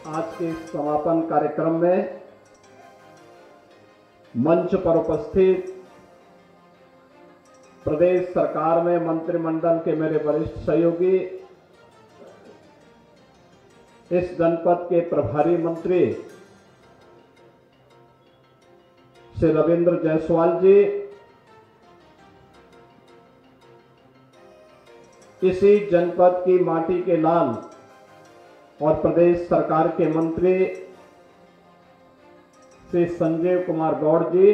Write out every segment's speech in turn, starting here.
आज के इस समापन कार्यक्रम में मंच पर उपस्थित प्रदेश सरकार में मंत्रिमंडल के मेरे वरिष्ठ सहयोगी, इस जनपद के प्रभारी मंत्री श्री रविंद्र जायसवाल जी, इसी जनपद की माटी के लाल और प्रदेश सरकार के मंत्री श्री संजीव कुमार गौड़ जी,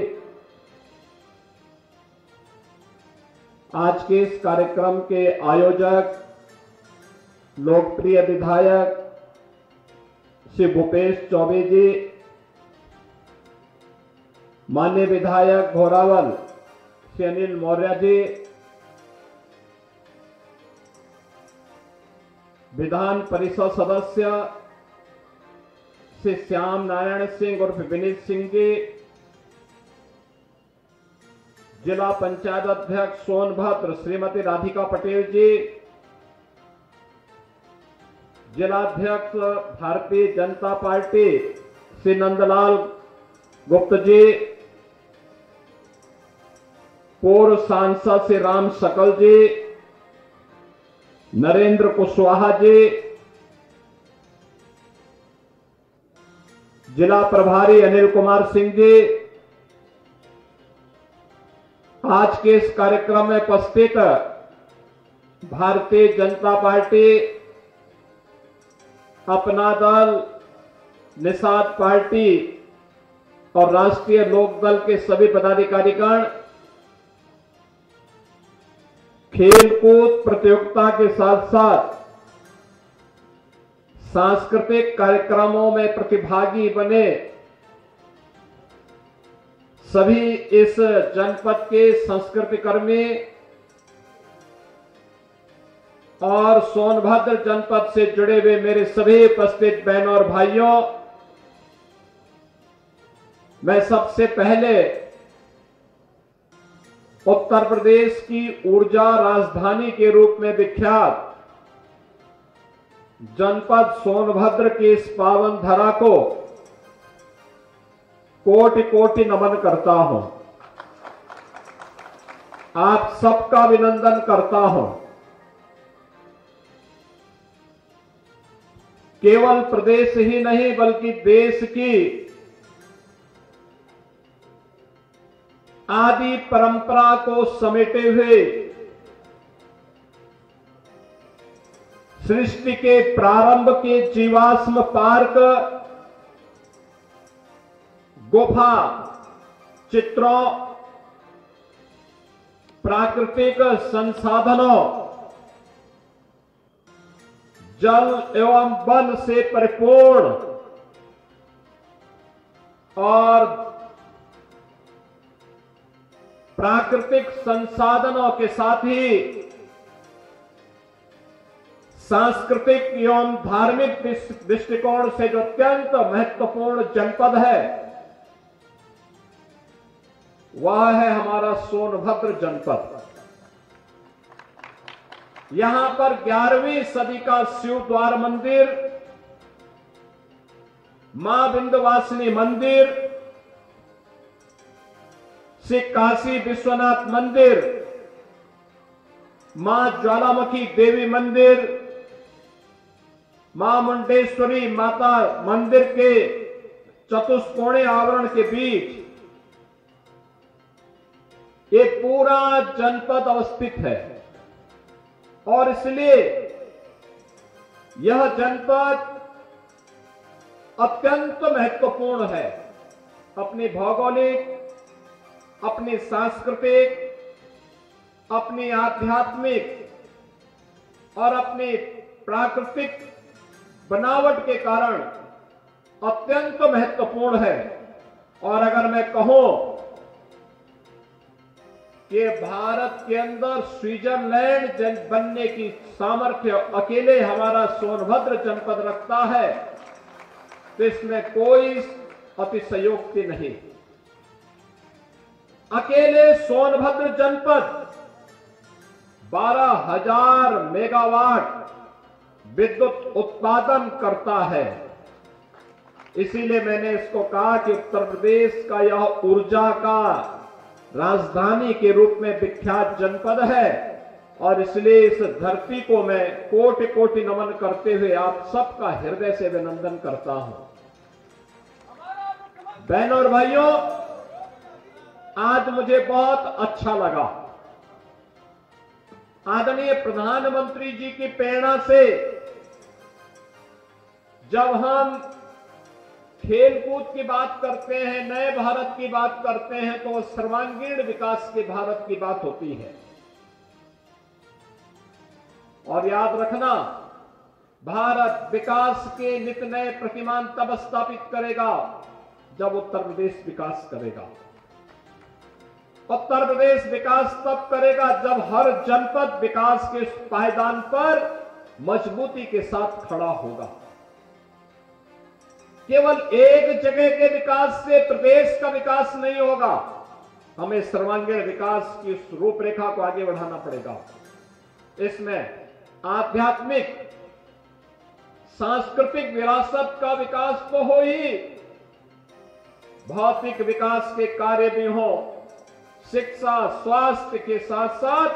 आज के इस कार्यक्रम के आयोजक लोकप्रिय विधायक श्री भूपेश चौबे जी, माननीय विधायक घोरावल श्री अनिल मौर्य जी, विधान परिषद सदस्य श्री श्याम नारायण सिंह उर्फ विनीत सिंह जी, जिला पंचायत अध्यक्ष सोनभद्र श्रीमती राधिका पटेल जी, जिलाध्यक्ष भारतीय जनता पार्टी श्री नंदलाल गुप्त जी, पूर्व सांसद श्री राम शकल जी, नरेंद्र कुशवाहा जी, जिला प्रभारी अनिल कुमार सिंह जी, आज के इस कार्यक्रम में उपस्थित भारतीय जनता पार्टी, अपना दल, निषाद पार्टी और राष्ट्रीय लोक दल के सभी पदाधिकारीगण, खेलकूद प्रतियोगिता के साथ साथ सांस्कृतिक कार्यक्रमों में प्रतिभागी बने सभी इस जनपद के संस्कृति कर्मी और सोनभद्र जनपद से जुड़े हुए मेरे सभी उपस्थित बहनों और भाइयों, मैं सबसे पहले उत्तर प्रदेश की ऊर्जा राजधानी के रूप में विख्यात जनपद सोनभद्र की इस पावन धरा को कोटि कोटि नमन करता हूं। आप सबका अभिनंदन करता हूं। केवल प्रदेश ही नहीं बल्कि देश की आदि परंपरा को समेटे हुए, सृष्टि के प्रारंभ के जीवाश्म पार्क, गुफा चित्रों, प्राकृतिक संसाधनों, जल एवं वन से परिपूर्ण और प्राकृतिक संसाधनों के साथ ही सांस्कृतिक एवं धार्मिक दृष्टिकोण से जो अत्यंत महत्वपूर्ण जनपद है वह है हमारा सोनभद्र जनपद। यहां पर 11वीं सदी का शिव द्वार मंदिर, मां विंध्यवासिनी मंदिर, श्री काशी विश्वनाथ मंदिर, मां ज्वालामुखी देवी मंदिर, मां मुंडेश्वरी माता मंदिर के चतुष्कोणीय आवरण के बीच ये पूरा जनपद अवस्थित है और इसलिए यह जनपद अत्यंत महत्वपूर्ण है। अपनी भौगोलिक, अपनी सांस्कृतिक, अपनी आध्यात्मिक और अपनी प्राकृतिक बनावट के कारण अत्यंत महत्वपूर्ण है। और अगर मैं कहूं कि भारत के अंदर स्विट्जरलैंड बनने की सामर्थ्य अकेले हमारा सोनभद्र जनपद रखता है तो इसमें कोई अतिशयोक्ति नहीं। अकेले सोनभद्र जनपद 12,000 मेगावाट विद्युत उत्पादन करता है इसीलिए मैंने इसको कहा कि उत्तर प्रदेश का यह ऊर्जा का राजधानी के रूप में विख्यात जनपद है और इसलिए इस धरती को मैं कोटि कोटि नमन करते हुए आप सबका हृदय से अभिनंदन करता हूं। बहनों और भाइयों, आज मुझे बहुत अच्छा लगा। आदरणीय प्रधानमंत्री जी की प्रेरणा से जब हम खेलकूद की बात करते हैं, नए भारत की बात करते हैं, तो सर्वांगीण विकास के भारत की बात होती है। और याद रखना, भारत विकास के नित नए प्रतिमान तब स्थापित करेगा जब उत्तर प्रदेश विकास करेगा। उत्तर प्रदेश विकास तब करेगा जब हर जनपद विकास के पायदान पर मजबूती के साथ खड़ा होगा। केवल एक जगह के विकास से प्रदेश का विकास नहीं होगा, हमें सर्वांगीण विकास की उस रूपरेखा को आगे बढ़ाना पड़ेगा। इसमें आध्यात्मिक सांस्कृतिक विरासत का विकास तो हो ही, भौतिक विकास के कार्य भी हो, शिक्षा स्वास्थ्य के साथ साथ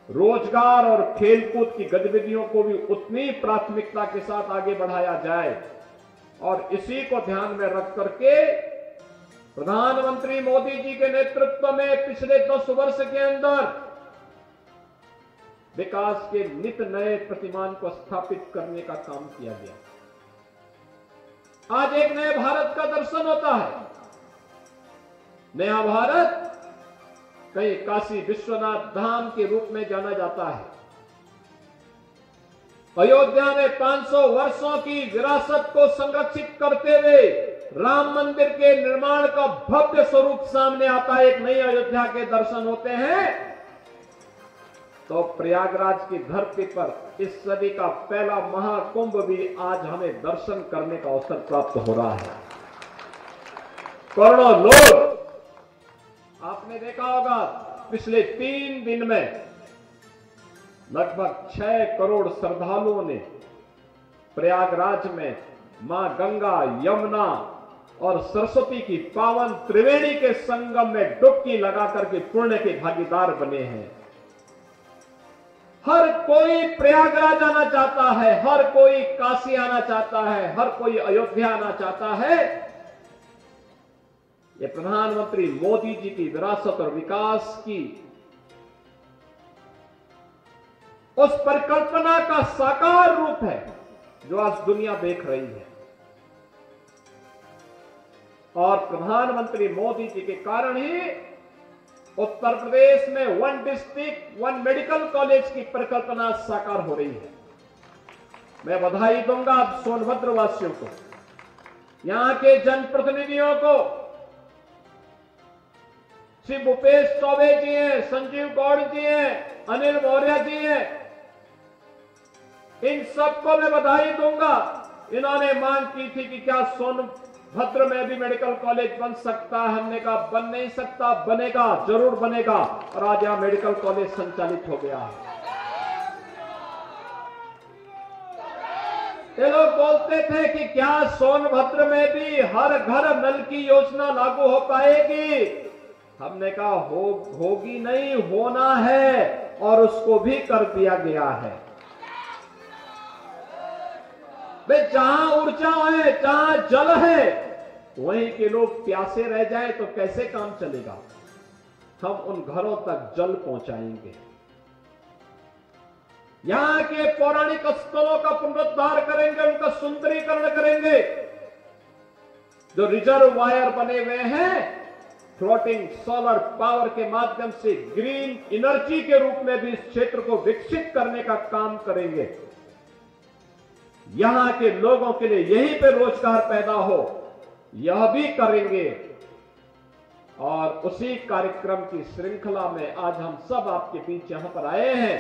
रोजगार और खेलकूद की गतिविधियों को भी उतनी प्राथमिकता के साथ आगे बढ़ाया जाए। और इसी को ध्यान में रख करके प्रधानमंत्री मोदी जी के नेतृत्व में पिछले 10 वर्ष के अंदर विकास के नित नए प्रतिमान को स्थापित करने का काम किया गया। आज एक नए भारत का दर्शन होता है। नया भारत कहीं काशी विश्वनाथ धाम के रूप में जाना जाता है। अयोध्या में 500 वर्षों की विरासत को संरक्षित करते हुए राम मंदिर के निर्माण का भव्य स्वरूप सामने आता है। एक नई अयोध्या के दर्शन होते हैं। तो प्रयागराज की धरती पर इस सदी का पहला महाकुंभ भी आज हमें दर्शन करने का अवसर प्राप्त हो रहा है। करोड़ों लोग, आपने देखा होगा पिछले 3 दिन में लगभग 6 करोड़ श्रद्धालुओं ने प्रयागराज में मां गंगा, यमुना और सरस्वती की पावन त्रिवेणी के संगम में डुबकी लगाकर के पुण्य के भागीदार बने हैं। हर कोई प्रयागराज आना चाहता है, हर कोई काशी आना चाहता है, हर कोई अयोध्या आना चाहता है। ये प्रधानमंत्री मोदी जी की विरासत और विकास की उस परिकल्पना का साकार रूप है जो आज दुनिया देख रही है। और प्रधानमंत्री मोदी जी के कारण ही उत्तर प्रदेश में 1 डिस्ट्रिक्ट 1 मेडिकल कॉलेज की परिकल्पना साकार हो रही है। मैं बधाई दूंगा सोनभद्र वासियों को, यहां के जनप्रतिनिधियों को। श्री भूपेश चौबे जी हैं, संजीव गौड़ जी हैं, अनिल मौर्य जी हैं, इन सबको मैं बधाई दूंगा। इन्होंने मांग की थी कि क्या सोनभद्र में भी मेडिकल कॉलेज बन सकता है। हमने कहा बन नहीं सकता, बनेगा, जरूर बनेगा। और आज यहां मेडिकल कॉलेज संचालित हो गया है। ये लोग बोलते थे कि क्या सोनभद्र में भी हर घर नल की योजना लागू हो पाएगी। हमने कहा होगी नहीं, होना है और उसको भी कर दिया गया है। जहां ऊर्जा है, जहां जल है, वहीं के लोग प्यासे रह जाएं तो कैसे काम चलेगा। हम उन घरों तक जल पहुंचाएंगे। यहां के पौराणिक स्थलों का पुनरुद्धार करेंगे, उनका सुंदरीकरण करेंगे। जो रिजर्वायर बने हुए हैं, फ्लोटिंग सोलर पावर के माध्यम से ग्रीन एनर्जी के रूप में भी इस क्षेत्र को विकसित करने का काम करेंगे। यहां के लोगों के लिए यहीं पे रोजगार पैदा हो, यह भी करेंगे। और उसी कार्यक्रम की श्रृंखला में आज हम सब आपके बीच यहां पर आए हैं।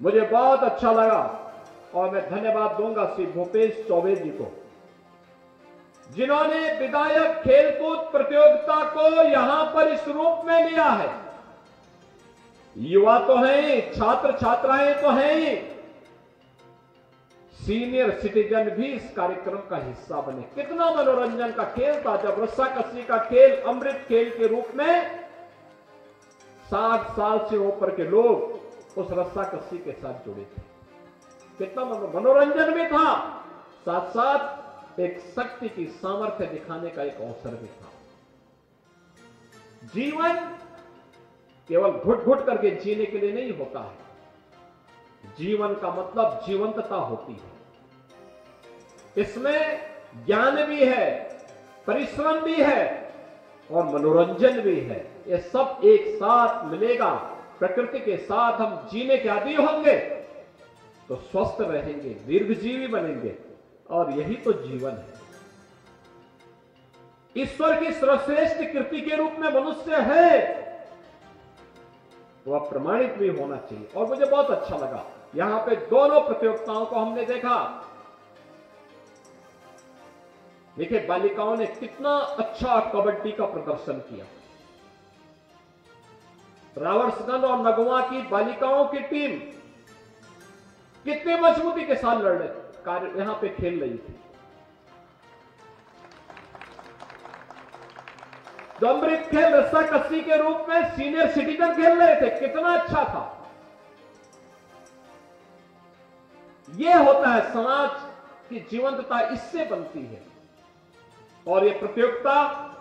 मुझे बहुत अच्छा लगा और मैं धन्यवाद दूंगा श्री भूपेश चौबे जी को, जिन्होंने विधायक खेलकूद प्रतियोगिता को यहां पर इस रूप में लिया है। युवा तो हैं, छात्र छात्राएं तो हैं ही, सीनियर सिटीजन भी इस कार्यक्रम का हिस्सा बने। कितना मनोरंजन का खेल था जब रस्साकसी का खेल अमृत खेल के रूप में 60 साल से ऊपर के लोग उस रस्साकसी के साथ जुड़े थे। कितना मनोरंजन भी था, साथ साथ एक शक्ति की सामर्थ्य दिखाने का एक अवसर भी था। जीवन केवल घुट घुट करके जीने के लिए नहीं होता है, जीवन का मतलब जीवंतता होती है। इसमें ज्ञान भी है, परिश्रम भी है और मनोरंजन भी है। ये सब एक साथ मिलेगा। प्रकृति के साथ हम जीने के आदी होंगे तो स्वस्थ रहेंगे, दीर्घजीवी बनेंगे और यही तो जीवन है। ईश्वर की सर्वश्रेष्ठ कृति के रूप में मनुष्य है, वह प्रमाणित भी होना चाहिए। और मुझे बहुत अच्छा लगा, यहां पे दोनों प्रतियोगिताओं को हमने देखा। देखिए बालिकाओं ने कितना अच्छा कबड्डी का प्रदर्शन किया। रावणसगंज और नगवा की बालिकाओं की टीम कितनी मजबूती के साथ लड़ रहे यहां पे खेल रही थी। जो अमृत खेल रस्साकसी के रूप में सीनियर सिटीजन खेल रहे थे, कितना अच्छा था। यह होता है समाज की जीवंतता, इससे बनती है। और यह प्रतियोगिता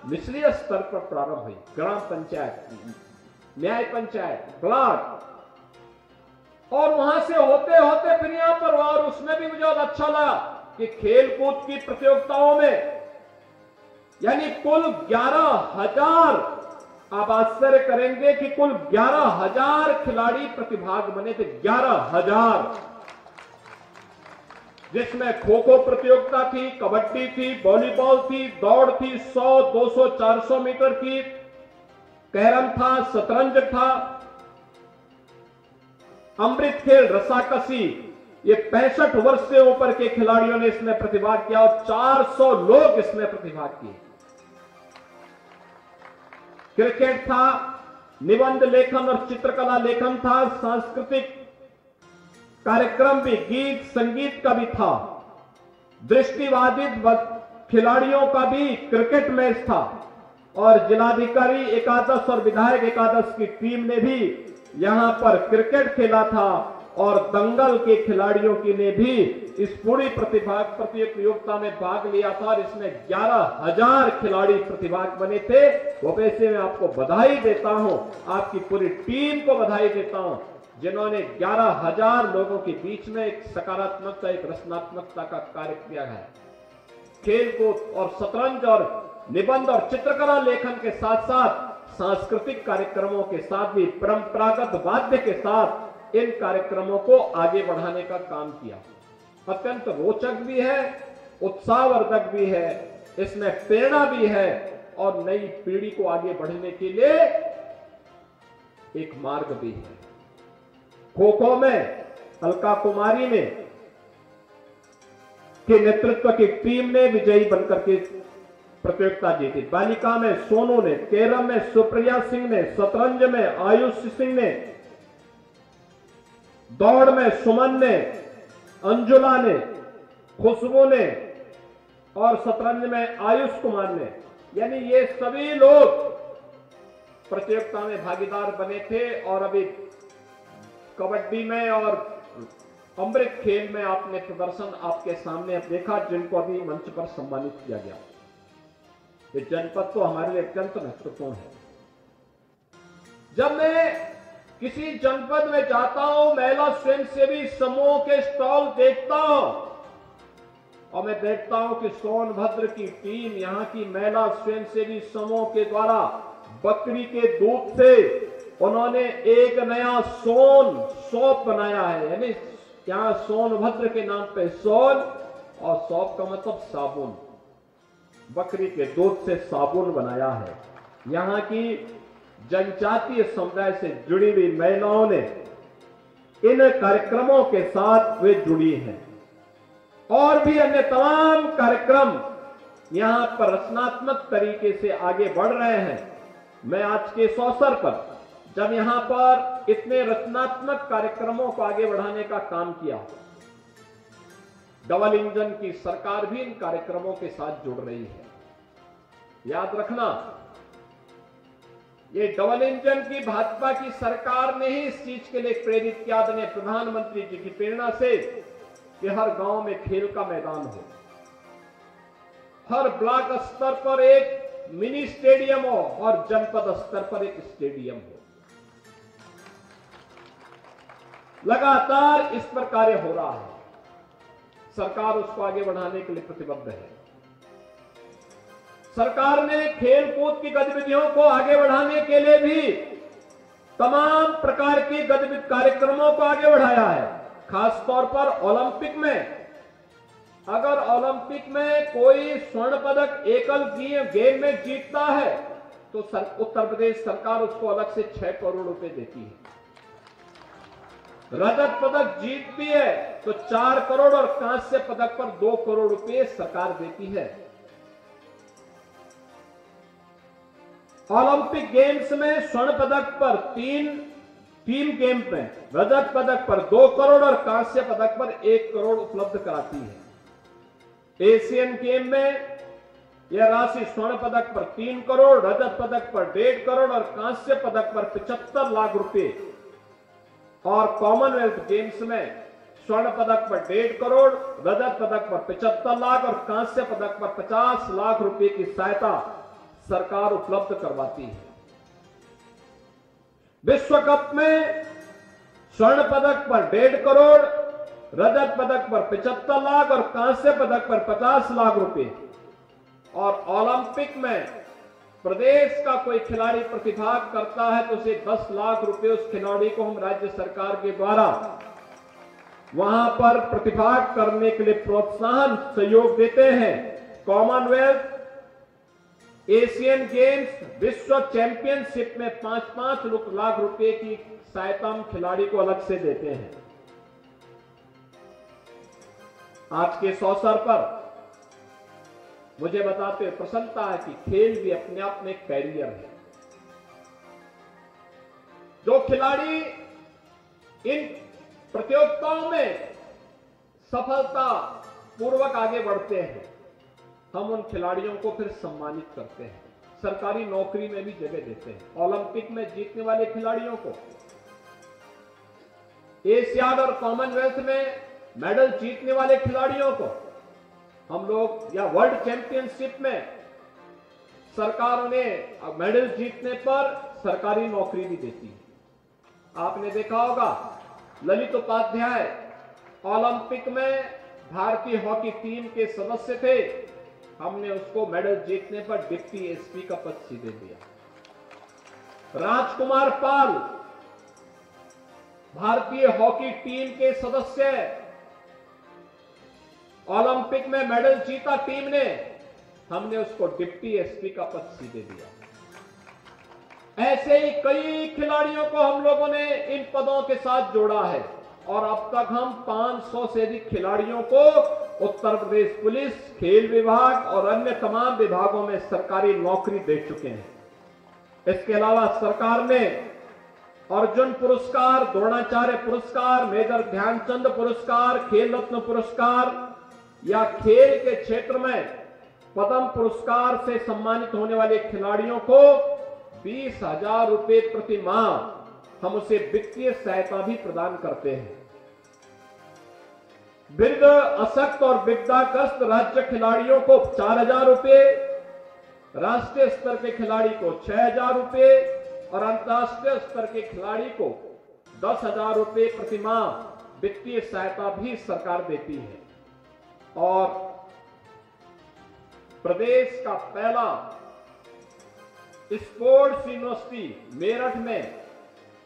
निचले स्तर पर प्रारंभ हुई, ग्राम पंचायत, न्याय पंचायत, ब्लॉक, और वहां से होते होते फिर यहां पर। और उसमें भी मुझे बहुत अच्छा लगा कि खेल कूद की प्रतियोगिताओं में यानी कुल 11,000, आप आश्चर्य करेंगे कि कुल 11,000 खिलाड़ी प्रतिभाग बने थे। 11,000, जिसमें खो खो प्रतियोगिता थी, कबड्डी थी, वॉलीबॉल थी, दौड़ थी, 100, 200, 400 मीटर की, कैरम था, शतरंज था, अमृत खेल, रस्साकसी। ये 65 वर्ष से ऊपर के खिलाड़ियों ने इसमें प्रतिभाग किया और 400 लोग इसमें प्रतिभाग किए। क्रिकेट था, निबंध लेखन और चित्रकला लेखन था, सांस्कृतिक कार्यक्रम भी, गीत संगीत का भी था, दृष्टिबाधित खिलाड़ियों का भी क्रिकेट मैच था, और जिलाधिकारी एकादश और विधायक एकादश की टीम ने भी यहां पर क्रिकेट खेला था, और दंगल के खिलाड़ियों की ने भी इस पूरी प्रतियोगिता में भाग लिया था। और इसमें 11,000 खिलाड़ी प्रतिभाग बने थे। वो वैसे मैं आपको बधाई देता हूं, आपकी पूरी टीम को बधाई देता हूं, जिन्होंने 11,000 लोगों के बीच में एक सकारात्मकता, एक रचनात्मकता का कार्य किया है। खेल कूद और शतरंज और निबंध और चित्रकला लेखन के साथ साथ सांस्कृतिक कार्यक्रमों के साथ भी, परंपरागत वाद्य के साथ इन कार्यक्रमों को आगे बढ़ाने का काम किया। अत्यंत रोचक भी है, उत्साहवर्धक भी है, इसमें प्रेरणा भी है और नई पीढ़ी को आगे बढ़ने के लिए एक मार्ग भी है। खो खो में अलका कुमारी ने के नेतृत्व की टीम ने विजयी बनकर के प्रतियोगिता जीती। बालिका में सोनू ने, कैरम में सुप्रिया सिंह ने, शतरंज में आयुष सिंह ने, दौड़ में सुमन ने, अंजुला ने, खुशबू ने और शतरंज में आयुष कुमार ने, यानी ये सभी लोग प्रतियोगिता में भागीदार बने थे। और अभी कबड्डी में और अमृत खेल में आपने प्रदर्शन आपके सामने देखा, जिनको अभी मंच पर सम्मानित किया गया। ये जनपद तो हमारे लिए अत्यंत महत्वपूर्ण है। जब मैं किसी जनपद में जाता हूं, महिला स्वयंसेवी समूह के स्टॉल देखता हूं और मैं देखता हूं कि सोनभद्र की टीम, यहां की महिला स्वयंसेवी समूह के द्वारा बकरी के दूध से उन्होंने एक नया सोप बनाया है। यानी यहां सोनभद्र के नाम पे सोन, और सोप का मतलब साबुन, बकरी के दूध से साबुन बनाया है। यहां की जनजातीय समुदाय से जुड़ी हुई महिलाओं ने इन कार्यक्रमों के साथ वे जुड़ी हैं, और भी अन्य तमाम कार्यक्रम यहां पर रचनात्मक तरीके से आगे बढ़ रहे हैं। मैं आज के इस अवसर पर जब यहां पर इतने रचनात्मक कार्यक्रमों को आगे बढ़ाने का काम किया, डबल इंजन की सरकार भी इन कार्यक्रमों के साथ जुड़ रही है। याद रखना, ये डबल इंजन की भाजपा की सरकार ने ही इस चीज के लिए प्रेरित किया, आदरणीय प्रधानमंत्री जी की प्रेरणा से, कि हर गांव में खेल का मैदान हो, हर ब्लॉक स्तर पर एक मिनी स्टेडियम हो और जनपद स्तर पर एक स्टेडियम हो। लगातार इस पर कार्य हो रहा है। सरकार उसको आगे बढ़ाने के लिए प्रतिबद्ध है। सरकार ने खेल कूद की गतिविधियों को आगे बढ़ाने के लिए भी तमाम प्रकार के गतिविधि कार्यक्रमों को आगे बढ़ाया है। खासतौर पर ओलंपिक में, अगर ओलंपिक में कोई स्वर्ण पदक एकल गेम में जीतता है तो उत्तर प्रदेश सरकार उसको अलग से 6 करोड़ रुपए देती है। रजत पदक जीतती है तो 4 करोड़ और कांस्य पदक पर 2 करोड़ रुपए सरकार देती है। ओलंपिक गेम्स में स्वर्ण पदक पर टीम गेम में रजत पदक पर 2 करोड़ और कांस्य पदक पर 1 करोड़ उपलब्ध कराती है। एशियन गेम में यह राशि स्वर्ण पदक पर 3 करोड़, रजत पदक पर 1.5 करोड़ और कांस्य पदक पर 75 लाख रुपए, और कॉमनवेल्थ गेम्स में स्वर्ण पदक पर 1.5 करोड़, रजत पदक पर 75 लाख और कांस्य पदक पर 50 लाख रुपए की सहायता सरकार उपलब्ध करवाती है। विश्व कप में स्वर्ण पदक पर 1.5 करोड़, रजत पदक पर 75 लाख और कांस्य पदक पर 50 लाख रुपए, और ओलंपिक में प्रदेश का कोई खिलाड़ी प्रतिभाग करता है तो उसे 10 लाख रुपए उस खिलाड़ी को हम राज्य सरकार के द्वारा वहां पर प्रतिभाग करने के लिए प्रोत्साहन सहयोग देते हैं। कॉमनवेल्थ, एशियन गेम्स, विश्व चैंपियनशिप में 5-5 लाख रुपए की सहायता हम खिलाड़ी को अलग से देते हैं। आज के इस अवसर पर मुझे बताते हुए प्रसन्नता है कि खेल भी अपने आप में कैरियर है। जो खिलाड़ी इन प्रतियोगिताओं में सफलता पूर्वक आगे बढ़ते हैं, हम उन खिलाड़ियों को फिर सम्मानित करते हैं, सरकारी नौकरी में भी जगह देते हैं। ओलंपिक में जीतने वाले खिलाड़ियों को, एशियाड और कॉमनवेल्थ में मेडल जीतने वाले खिलाड़ियों को हम लोग, या वर्ल्ड चैंपियनशिप में सरकार उन्हें मेडल जीतने पर सरकारी नौकरी भी देती है। आपने देखा होगा, ललित उपाध्याय ओलंपिक में भारतीय हॉकी टीम के सदस्य थे, हमने उसको मेडल जीतने पर डिप्टी एसपी का पद सीधे दिया। राजकुमार पाल भारतीय हॉकी टीम के सदस्य, ओलंपिक में मेडल जीता टीम ने, हमने उसको डिप्टी एसपी का पद सीधे दिया। ऐसे ही कई खिलाड़ियों को हम लोगों ने इन पदों के साथ जोड़ा है, और अब तक हम 500 से अधिक खिलाड़ियों को उत्तर प्रदेश पुलिस, खेल विभाग और अन्य तमाम विभागों में सरकारी नौकरी दे चुके हैं। इसके अलावा सरकार ने अर्जुन पुरस्कार, द्रोणाचार्य पुरस्कार, मेजर ध्यानचंद पुरस्कार, खेल रत्न पुरस्कार या खेल के क्षेत्र में पद्म पुरस्कार से सम्मानित होने वाले खिलाड़ियों को 20,000 रुपए प्रति माह हम उसे वित्तीय सहायता भी प्रदान करते हैं। वृद्ध, अशक्त और विकलांगग्रस्त राज्य खिलाड़ियों को 4,000 रुपए, राष्ट्रीय स्तर के खिलाड़ी को 6,000 रुपए और अंतर्राष्ट्रीय स्तर के खिलाड़ी को 10,000 रुपए प्रति माह वित्तीय सहायता भी सरकार देती है। और प्रदेश का पहला स्पोर्ट्स यूनिवर्सिटी मेरठ में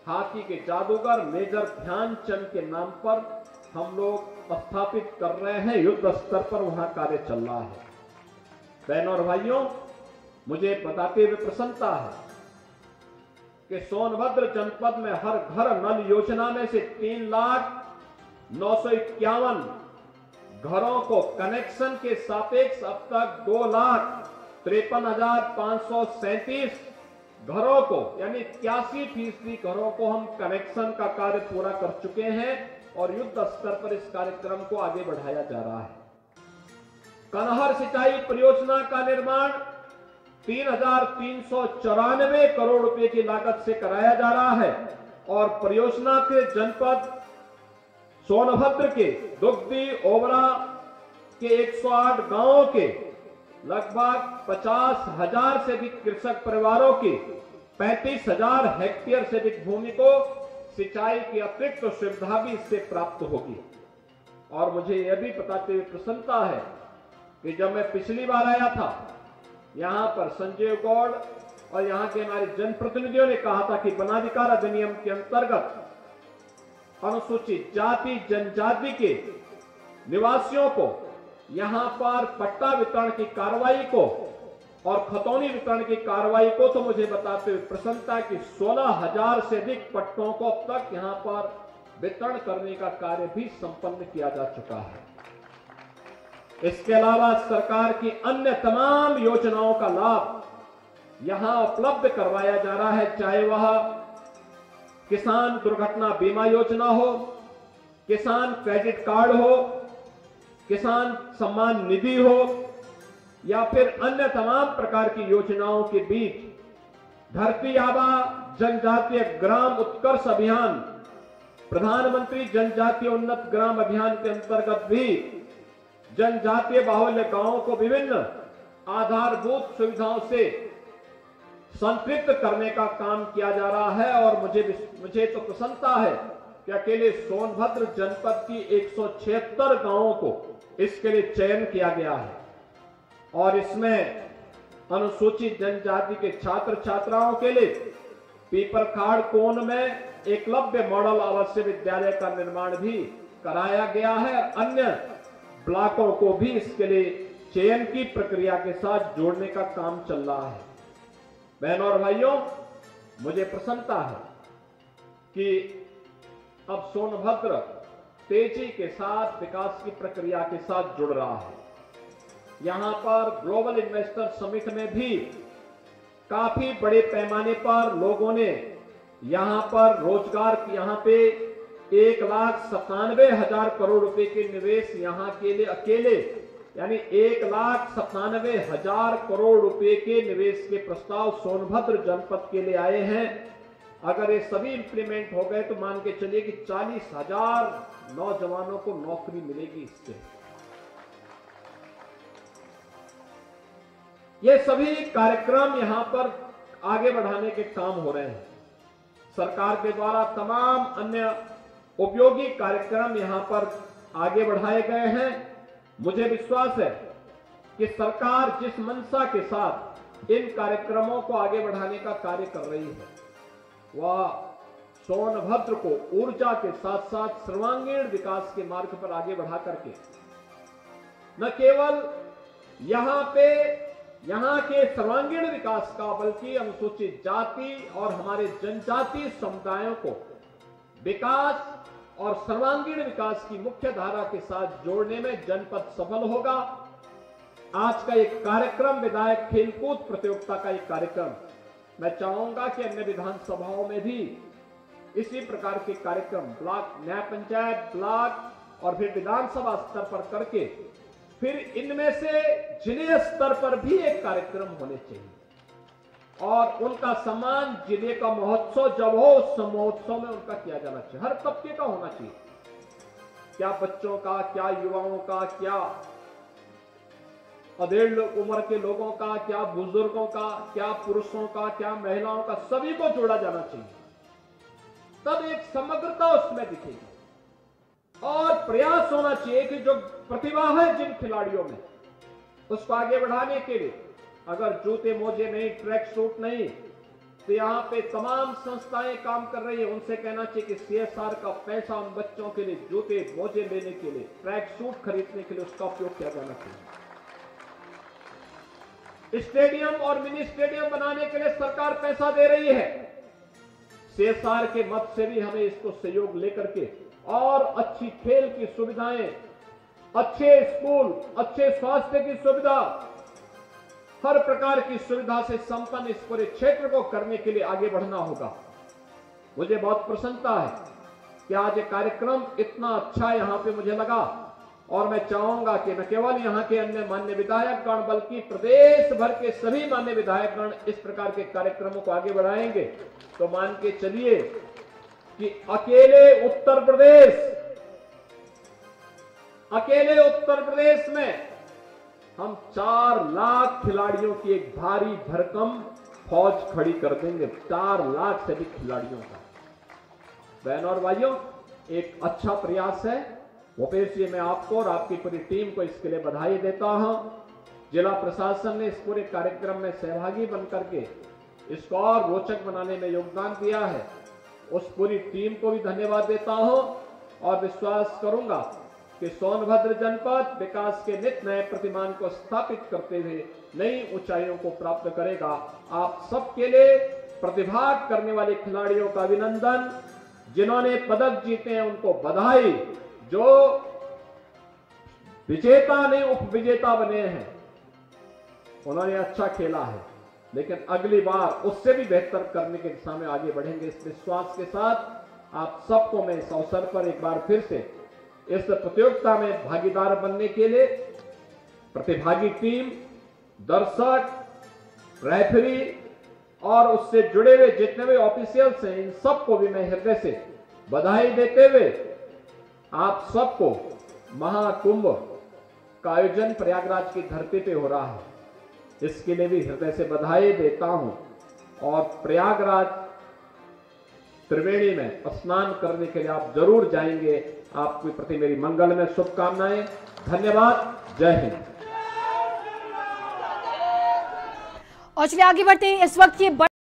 हॉकी के जादूगर मेजर ध्यानचंद के नाम पर हम लोग स्थापित कर रहे हैं। युद्ध स्तर पर वहां कार्य चल रहा है। बहनों और भाइयों, मुझे बताते हुए प्रसन्नता है कि सोनभद्र जनपद में हर घर नल योजना में से 3,951 घरों को कनेक्शन के सापेक्ष अब तक 2,53,537 घरों को, यानी 81% घरों को हम कनेक्शन का कार्य पूरा कर चुके हैं। और युद्ध स्तर पर इस कार्यक्रम को आगे बढ़ाया जा रहा है। कनहर सिंचाई परियोजना का निर्माण 3,394 करोड़ रुपए की लागत से कराया जा रहा है और परियोजना के जनपद सोनभद्र के दुग्धी ओबरा के 108 गांवों के लगभग 50,000 से अधिक कृषक परिवारों की 35,000 हेक्टेयर से अधिक भूमि को सिंचाई की अतिरिक्त सुविधा भी इससे प्राप्त होगी। और मुझे यह भी बताते हुए प्रसन्नता है कि जब मैं पिछली बार आया था, यहां पर संजय गौड़ और यहां के हमारे जनप्रतिनिधियों ने कहा था कि वनाधिकार अधिनियम के अंतर्गत अनुसूचित जाति जनजाति के निवासियों को यहां पर पट्टा वितरण की कार्रवाई को और खतौनी वितरण की कार्रवाई को तो मुझे बताते हुए प्रसन्नता कि 16,000 से अधिक पट्टों को अब तक यहां पर वितरण करने का कार्य भी संपन्न किया जा चुका है। इसके अलावा सरकार की अन्य तमाम योजनाओं का लाभ यहां उपलब्ध करवाया जा रहा है, चाहे वह किसान दुर्घटना बीमा योजना हो, किसान क्रेडिट कार्ड हो, किसान सम्मान निधि हो या फिर अन्य तमाम प्रकार की योजनाओं के बीच धरती आबा जनजातीय ग्राम उत्कर्ष अभियान, प्रधानमंत्री जनजातीय उन्नत ग्राम अभियान के अंतर्गत भी जनजातीय बाहुल्य गांवों को विभिन्न आधारभूत सुविधाओं से संतृप्त करने का काम किया जा रहा है। और मुझे तो प्रसन्नता है कि अकेले सोनभद्र जनपद की 176 गांवों को इसके लिए चयन किया गया है और इसमें अनुसूचित जनजाति के छात्र छात्राओं के लिए पीपरखाड़ कोन में एकलव्य मॉडल आवासीय विद्यालय का निर्माण भी कराया गया है। अन्य ब्लॉकों को भी इसके लिए चयन की प्रक्रिया के साथ जोड़ने का काम चल रहा है। बहनों और भाइयों, मुझे प्रसन्नता है कि अब सोनभद्र तेजी के साथ विकास की प्रक्रिया के साथ जुड़ रहा है। यहां पर ग्लोबल इन्वेस्टर समिट में भी काफी बड़े पैमाने पर लोगों ने यहां पर रोजगार, यहां पे 1,97,000 करोड़ रुपए के निवेश यहां के लिए अकेले यानी 1,97,000 करोड़ रुपए के निवेश के प्रस्ताव सोनभद्र जनपद के लिए आए हैं। अगर ये सभी इंप्लीमेंट हो गए तो मान के चलिए कि 40,000 नौजवानों को नौकरी मिलेगी इससे। ये सभी कार्यक्रम यहां पर आगे बढ़ाने के काम हो रहे हैं। सरकार के द्वारा तमाम अन्य उपयोगी कार्यक्रम यहां पर आगे बढ़ाए गए हैं। मुझे विश्वास है कि सरकार जिस मंशा के साथ इन कार्यक्रमों को आगे बढ़ाने का कार्य कर रही है, वह सोनभद्र को ऊर्जा के साथ साथ सर्वांगीण विकास के मार्ग पर आगे बढ़ा करके न केवल यहां के सर्वांगीण विकास का बल्कि अनुसूचित जाति और हमारे जनजातीय समुदायों को विकास और सर्वांगीण विकास की मुख्य धारा के साथ जोड़ने में जनपद सफल होगा। आज का एक कार्यक्रम विधायक खेलकूद प्रतियोगिता का एक कार्यक्रम, मैं चाहूंगा कि अन्य विधानसभाओं में भी इसी प्रकार के कार्यक्रम ब्लॉक, न्याय पंचायत, ब्लॉक और फिर विधानसभा स्तर पर करके फिर इनमें से जिले स्तर पर भी एक कार्यक्रम होने चाहिए और उनका सम्मान जिले का महोत्सव जब हो उस महोत्सव में उनका किया जाना चाहिए। हर तबके का होना चाहिए, क्या बच्चों का, क्या युवाओं का, क्या अधेड़ उम्र के लोगों का, क्या बुजुर्गों का, क्या पुरुषों का, क्या महिलाओं का, सभी को जोड़ा जाना चाहिए। तब एक समग्रता उसमें दिखेगी और प्रयास होना चाहिए कि जो प्रतिभा है जिन खिलाड़ियों में उसको आगे बढ़ाने के लिए अगर जूते मोजे नहीं, ट्रैक सूट नहीं, तो यहाँ पे तमाम संस्थाएं काम कर रही है, उनसे कहना चाहिए कि CSR का पैसा उन बच्चों के लिए जूते मोजे लेने के लिए, ट्रैक सूट खरीदने के लिए उसका उपयोग किया जाना चाहिए। स्टेडियम और मिनी स्टेडियम बनाने के लिए सरकार पैसा दे रही है। CSR के मत से भी हमें इसको सहयोग लेकर के और अच्छी खेल की सुविधाएं, अच्छे स्कूल, अच्छे स्वास्थ्य की सुविधा, हर प्रकार की सुविधा से संपन्न इस पूरे क्षेत्र को करने के लिए आगे बढ़ना होगा। मुझे बहुत प्रसन्नता है कि आज ये कार्यक्रम इतना अच्छा यहाँ पे मुझे लगा, और मैं चाहूंगा कि न केवल यहाँ के अन्य मान्य विधायकगण बल्कि प्रदेश भर के सभी मान्य विधायकगण इस प्रकार के कार्यक्रमों को आगे बढ़ाएंगे। तो मान के चलिए कि अकेले उत्तर प्रदेश में हम 4 लाख खिलाड़ियों की एक भारी भरकम फौज खड़ी कर देंगे, 4 लाख से अधिक खिलाड़ियों का। बहनों और भाइयों, एक अच्छा प्रयास है। भूपेश जी, मैं आपको और आपकी पूरी टीम को इसके लिए बधाई देता हूं। जिला प्रशासन ने इस पूरे कार्यक्रम में सहभागी बनकर के इसको और रोचक बनाने में योगदान दिया है। उस पूरी टीम को भी धन्यवाद देता हूं और विश्वास करूंगा कि सोनभद्र जनपद विकास के नित नए प्रतिमान को स्थापित करते हुए नई ऊंचाइयों को प्राप्त करेगा। आप सबके लिए प्रतिभाग करने वाले खिलाड़ियों का अभिनंदन, जिन्होंने पदक जीते हैं उनको बधाई, जो विजेता ने उपविजेता बने हैं उन्होंने अच्छा खेला है, लेकिन अगली बार उससे भी बेहतर करने की दिशा में आगे बढ़ेंगे। इस विश्वास के साथ आप सबको मैं इस अवसर पर एक बार फिर से इस प्रतियोगिता में भागीदार बनने के लिए प्रतिभागी टीम, दर्शक, रेफरी और उससे जुड़े हुए जितने भी ऑफिशियल्स हैं, इन सबको भी मैं हृदय से बधाई देते हुए आप सबको महाकुंभ का आयोजन प्रयागराज की धरती पे हो रहा है, इसके लिए भी हृदय से बधाई देता हूं। और प्रयागराज त्रिवेणी में स्नान करने के लिए आप जरूर जाएंगे। आपके प्रति मेरी मंगल में शुभकामनाएं। धन्यवाद। जय हिंद। और चलिए आगे बढ़ते हैं। इस वक्त ये